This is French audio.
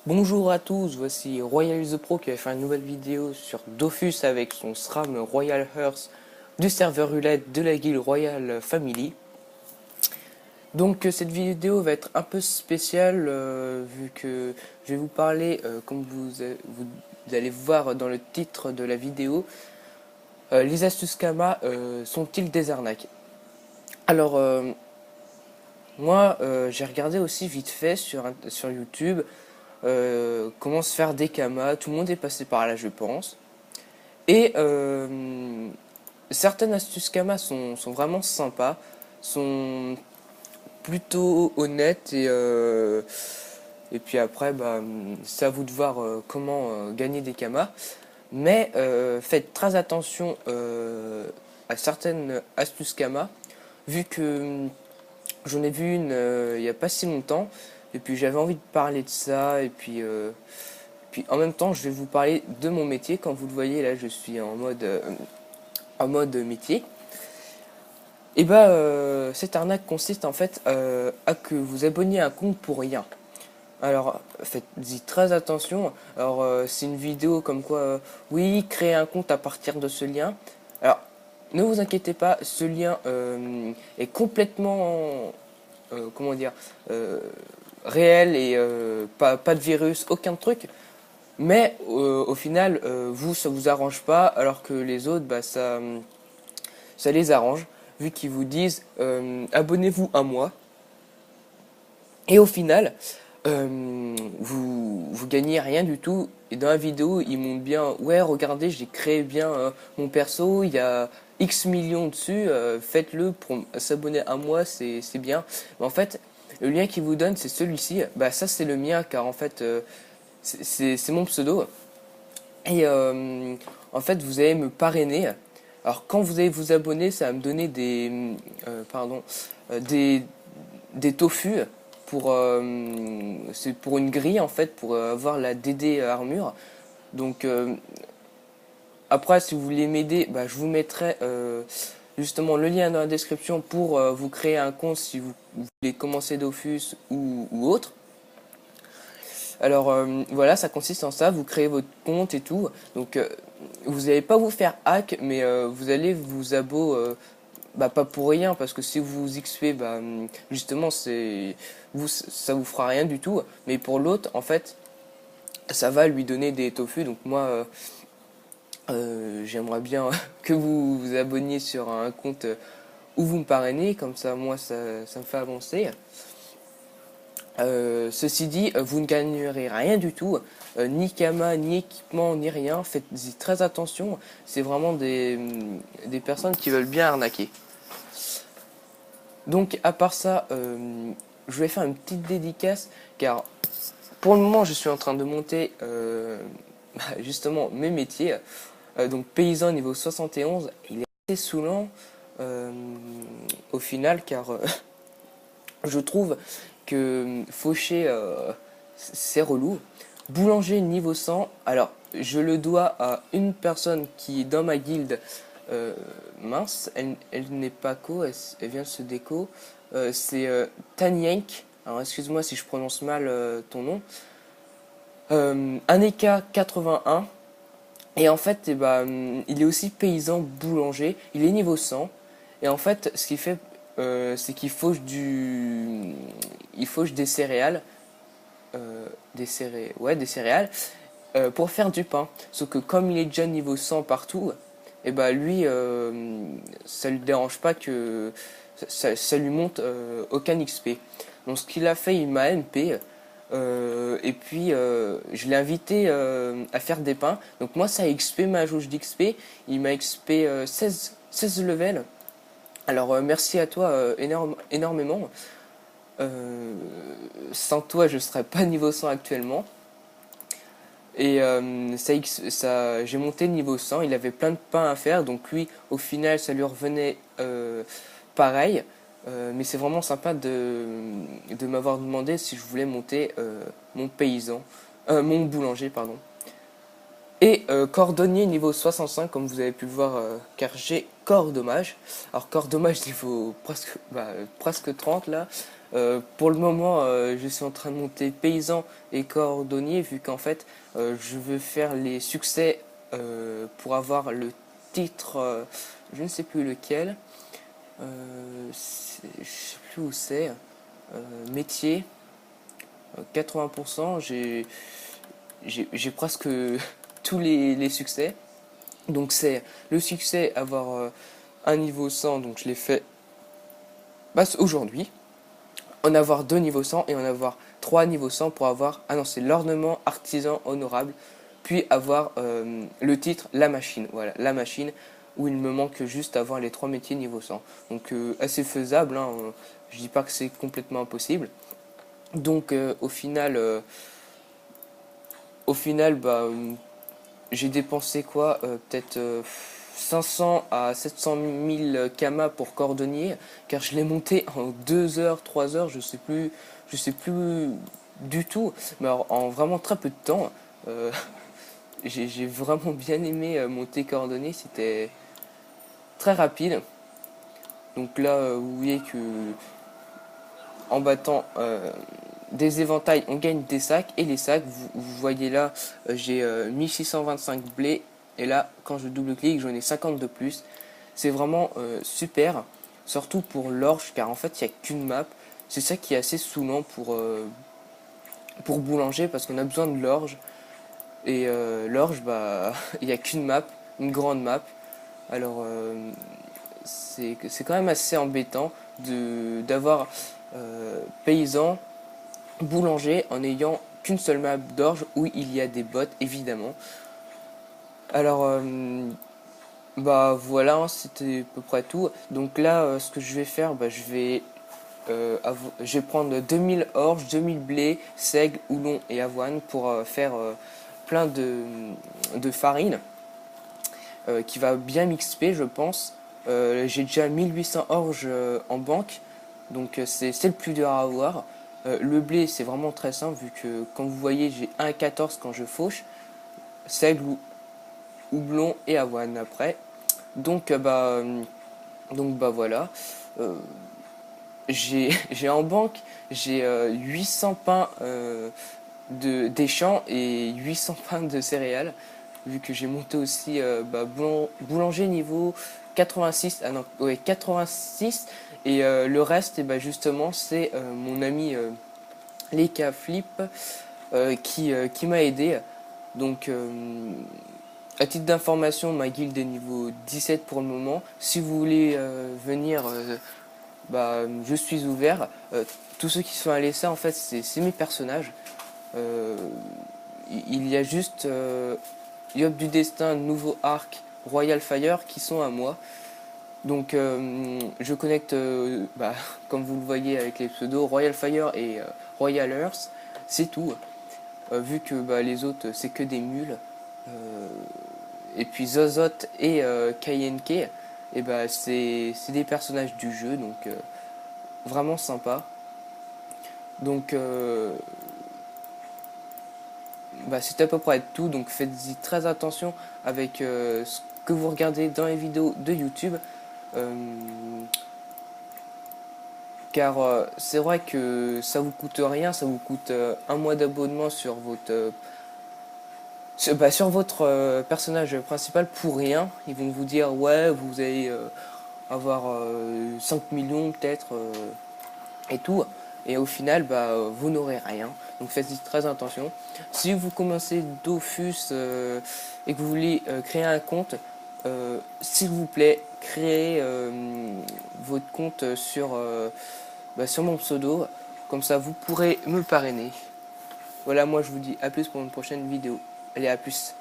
Bonjour à tous, voici Royal the Pro qui va faire une nouvelle vidéo sur Dofus avec son SRAM Royal Hearth du serveur roulette de la guilde Royal Family. Donc cette vidéo va être un peu spéciale vu que je vais vous parler, comme vous allez voir dans le titre de la vidéo, les astuces Kama sont-ils des arnaques? Alors moi j'ai regardé aussi vite fait sur YouTube comment se faire des kamas. Tout le monde est passé par là, je pense. Et certaines astuces kamas sont vraiment sympas, sont plutôt honnêtes et puis après, bah, c'est à vous de voir comment gagner des kamas. Mais faites très attention à certaines astuces kamas, vu que j'en ai vu une il n'y a pas si longtemps, et puis j'avais envie de parler de ça, et puis en même temps je vais vous parler de mon métier. Comme vous le voyez là, je suis en mode métier. Et bah cette arnaque consiste en fait à que vous abonniez un compte pour rien. Alors faites-y très attention. Alors c'est une vidéo comme quoi oui, créez un compte à partir de ce lien. Alors ne vous inquiétez pas, ce lien est complètement comment dire, réel et pas de virus, aucun truc. Mais au final, vous, ça vous arrange pas, alors que les autres, bah, ça les arrange, vu qu'ils vous disent abonnez-vous un mois. Et au final, vous gagnez rien du tout. Et dans la vidéo, ils montrent bien, ouais, regardez, j'ai créé bien mon perso, il y a X millions dessus, faites-le pour s'abonner à moi, c'est bien. Mais en fait, le lien qu'ils vous donnent, c'est celui-ci. Bah ça, c'est le mien, car en fait, c'est mon pseudo. Et en fait, vous allez me parrainer. Alors quand vous allez vous abonner, ça va me donner pardon, des, des tofu pour c'est pour une grille en fait pour avoir la DD armure. Donc après, si vous voulez m'aider, bah, je vous mettrai justement le lien dans la description pour vous créer un compte si vous voulez commencer Dofus ou autre. Alors voilà, ça consiste en ça, vous créez votre compte et tout. Donc vous n'allez pas vous faire hack, mais vous allez vous abo bah, pas pour rien, parce que si vous XP, bah, justement, ça vous fera rien du tout. Mais pour l'autre, en fait, ça va lui donner des tofu. Donc moi, j'aimerais bien que vous vous abonniez sur un compte où vous me parrainez, comme ça, moi, ça me fait avancer. Ceci dit, vous ne gagnerez rien du tout, ni Kama, ni équipement, ni rien. Faites-y très attention. C'est vraiment des personnes qui veulent bien arnaquer. Donc, à part ça, je vais faire une petite dédicace, car pour le moment, je suis en train de monter justement mes métiers. Donc, paysan niveau 71, il est assez saoulant au final, car je trouve que faucher, c'est relou. Boulanger niveau 100, alors je le dois à une personne qui est dans ma guilde. Mince, elle n'est pas elle vient de se déco. C'est Tanyank. Alors excuse-moi si je prononce mal ton nom. Aneka 81. Et en fait, eh ben, il est aussi paysan boulanger. Il est niveau 100. Et en fait, ce qu'il fait, c'est qu'il fauche il fauche des céréales, des céréales, pour faire du pain. Sauf que comme il est déjà niveau 100 partout, et bah lui, ça lui dérange pas que ça lui monte aucun XP. Donc ce qu'il a fait, il m'a MP. Et puis je l'ai invité à faire des pains. Donc moi ça a XP ma jauge d'XP. Il m'a XP 16 levels. Alors merci à toi énormément. Sans toi je serais pas niveau 100 actuellement. Et j'ai monté le niveau 100, il avait plein de pains à faire, donc lui, au final, ça lui revenait pareil. Mais c'est vraiment sympa de m'avoir demandé si je voulais monter mon boulanger, pardon. Et cordonnier niveau 65, comme vous avez pu le voir, car j'ai corps dommage. Alors corps dommage niveau presque 30 là. Pour le moment, je suis en train de monter paysan et cordonnier, vu qu'en fait, je veux faire les succès pour avoir le titre, je ne sais plus lequel, je sais plus où c'est, métier, 80%, j'ai presque tous les succès. Donc c'est le succès, avoir un niveau 100, donc je l'ai fait aujourd'hui. En avoir 2 niveaux 100 et en avoir 3 niveaux 100 pour avoir, ah non, c'est l'ornement artisan honorable, puis avoir le titre la machine, voilà, la machine, où il me manque juste avoir les 3 métiers niveau 100. Donc assez faisable, hein, je dis pas que c'est complètement impossible. Donc au final bah, j'ai dépensé quoi, peut-être 500 à 700 000 kamas pour cordonnier, car je l'ai monté en 2 heures, 3 heures, je sais plus du tout, mais alors, en vraiment très peu de temps. euh, j'ai vraiment bien aimé monter cordonnier, c'était très rapide. Donc là, vous voyez que en battant des éventails, on gagne des sacs. Et les sacs, vous voyez là, j'ai 1625 blés. Et là, quand je double-clique, j'en ai 50 de plus. C'est vraiment super. Surtout pour l'orge, car en fait, il n'y a qu'une map. C'est ça qui est assez saoulant pour boulanger, parce qu'on a besoin de l'orge. Et l'orge, bah, il n'y a qu'une map, une grande map. Alors, c'est quand même assez embêtant d'avoir paysan boulanger en n'ayant qu'une seule map d'orge où il y a des bots évidemment. Alors bah voilà, hein, c'était à peu près tout. Donc là ce que je vais faire, bah, je vais prendre 2000 orge, 2000 blé, seigle, houblon et avoine pour faire plein de farine qui va bien m'XP je pense. J'ai déjà 1800 orge en banque, donc c'est le plus dur à avoir. Le blé c'est vraiment très simple vu que comme vous voyez j'ai 1,14 quand je fauche, seigle, houblon et avoine après. Donc bah voilà. Euh, j'ai en banque j'ai 800 pains des champs et 800 pains de céréales, vu que j'ai monté aussi bah, boulanger niveau 86, ah non, ouais, 86, et le reste, et bah, justement, c'est mon ami Leka Flip qui m'a aidé. Donc, à titre d'information, ma guilde est niveau 17 pour le moment. Si vous voulez venir, bah, je suis ouvert. Tous ceux qui sont allés ça, en fait, c'est mes personnages. Euh, il y a juste Yob du Destin, Nouveau Arc, Royal Fire qui sont à moi. Donc je connecte, bah, comme vous le voyez avec les pseudos, Royal Fire et Royal Earth, c'est tout. Vu que bah, les autres c'est que des mules. Et puis Zozot et KNK, et bah, c'est des personnages du jeu, donc vraiment sympa. Donc bah, c'est à peu près tout, donc faites-y très attention avec ce que vous regardez dans les vidéos de YouTube. Euh, car c'est vrai que ça vous coûte rien, ça vous coûte un mois d'abonnement sur votre personnage principal pour rien. Ils vont vous dire ouais vous allez avoir 5 millions peut-être et tout. Et au final, bah, vous n'aurez rien. Donc faites-y très attention. Si vous commencez Dofus et que vous voulez créer un compte, s'il vous plaît, créez votre compte sur mon pseudo. Comme ça, vous pourrez me parrainer. Voilà, moi je vous dis à plus pour une prochaine vidéo. Allez, à plus.